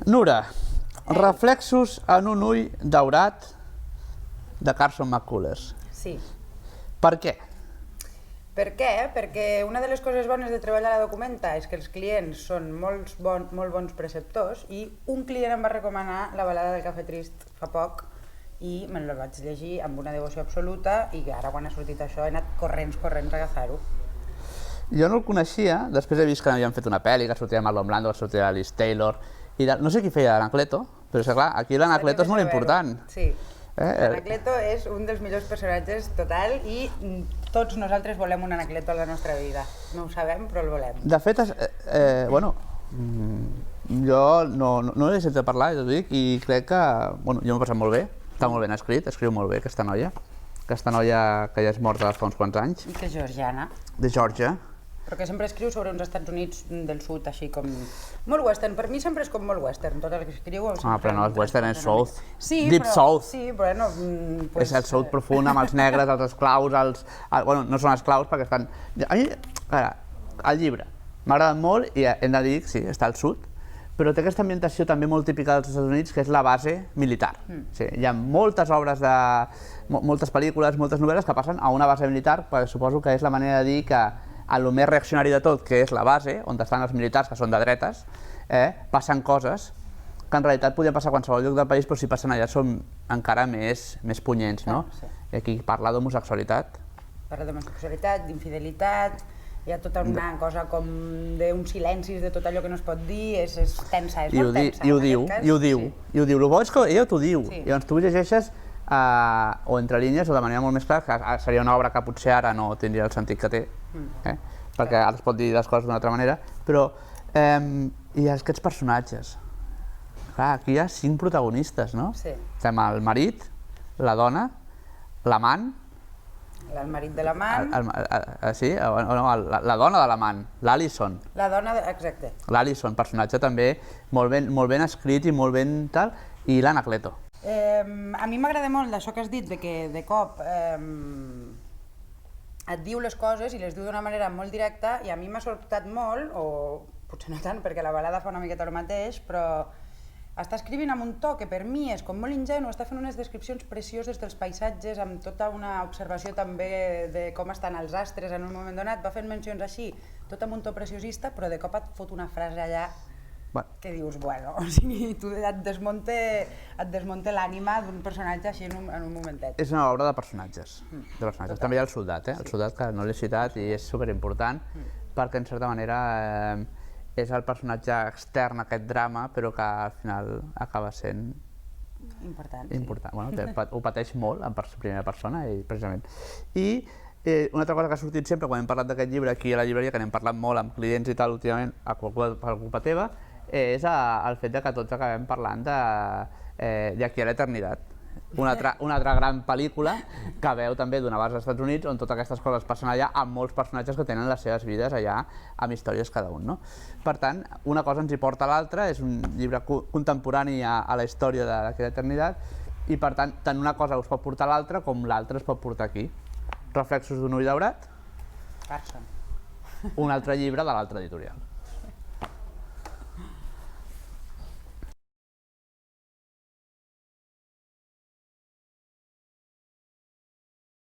Nura, reflexos en un ull daurat de Carson McCullers. Sí. Per què? Per què? Perquè una de les coses bones de treballar a la Documenta és que els clients són molt bons preceptors i un client em va recomanar la balada del Cafè Trist fa poc i me'n la vaig llegir amb una devoció absoluta i ara quan ha sortit això he anat corrents a agafar-ho. Jo no el coneixia, després he vist que n'havien fet una pel·li, que sortia Marlon Brando, que sortia Liz Taylor, i no sé qui feia l'Anacleto, però és que clar, aquí l'Anacleto és molt important. Sí, l'Anacleto és un dels millors personatges total i tots nosaltres volem un Anacleto a la nostra vida. No ho sabem, però el volem. De fet, bueno, jo no he sentit parlar, ja t'ho dic, i crec que, bueno, jo m'ho he passat molt bé, està molt ben escrit, escriu molt bé aquesta noia que ja és morta fa uns quants anys. Que és georgiana. De Georgia. Però que sempre escriu sobre uns Estats Units del sud, així com... Molt western, per mi sempre és com molt western, tot el que escriu... Ah, però no és western, és south. Sí, Deep South. Sí, però no... És el south profund amb els negres, els esclaus, bueno, no són esclaus perquè estan... A mi, el llibre m'ha agradat molt i hem de dir, sí, està al sud, però té aquesta ambientació també molt típica dels Estats Units, que és la base militar. Sí, hi ha moltes obres moltes pel·lícules, moltes novel·les que passen a una base militar, perquè suposo que és la manera de dir que a lo més reaccionari de tot, que és la base, on estan els militars, que són de dretes, passen coses que en realitat podien passar a qualsevol lloc del país, però si passen allà són encara més punyents, no? I aquí parla d'homosexualitat. Parla d'homosexualitat, d'infidelitat, hi ha tota una cosa com d'uns silencis de tot allò que no es pot dir, és tensa, és molt tensa. I ho diu. El bo és que ella t'ho diu, i llavors tu ho llegeixes o entre línies o de manera molt més clara, que seria una obra que potser ara no tindria el sentit que té, perquè ara es pot dir les coses d'una altra manera, però hi ha aquests personatges. Clar, aquí hi ha 5 protagonistes, no? Sí. Estem el marit, la dona, l'amant... El marit de l'amant... Sí, la dona de l'amant, l'Alison. La dona, exacte. L'Alison, personatge també molt ben escrit i molt ben tal, i l'Anacleto. A mi m'agrada molt d'això que has dit, de que de cop et diu les coses i les diu d'una manera molt directa i a mi m'ha sobtat molt, o potser no tant perquè la balada fa una miqueta el mateix, però està escrivint amb un to que per mi és com molt ingenu, està fent unes descripcions precioses dels paisatges, amb tota una observació també de com estan els astres en un moment donat, va fent mencions així, tot amb un to preciosista, però de cop et fot una frase allà que dius, bueno, o sigui, tu et desmunta l'ànima d'un personatge així en un momentet. És una obra de personatges. També hi ha el soldat, el soldat que no l'he citat i és superimportant perquè en certa manera és el personatge extern a aquest drama però que al final acaba sent important. Bueno, ho pateix molt en primera persona, precisament. I una altra cosa que ha sortit sempre quan hem parlat d'aquest llibre aquí a la llibreria, que n'hem parlat molt amb clients i tal últimament per culpa teva, és el fet que tots acabem parlant de Aquí a l'eternitat. Una altra gran pel·lícula que veu també d'una base als Estats Units on totes aquestes coses passen allà amb molts personatges que tenen les seves vides allà amb històries cada un, no? Per tant, una cosa ens hi porta a l'altra, és un llibre contemporani a la història d'Aquí a l'eternitat i per tant, tant una cosa us pot portar a l'altra com l'altra es pot portar aquí. Reflexos d'un ull daurat. Carson. Un altre llibre de l'altra editorial.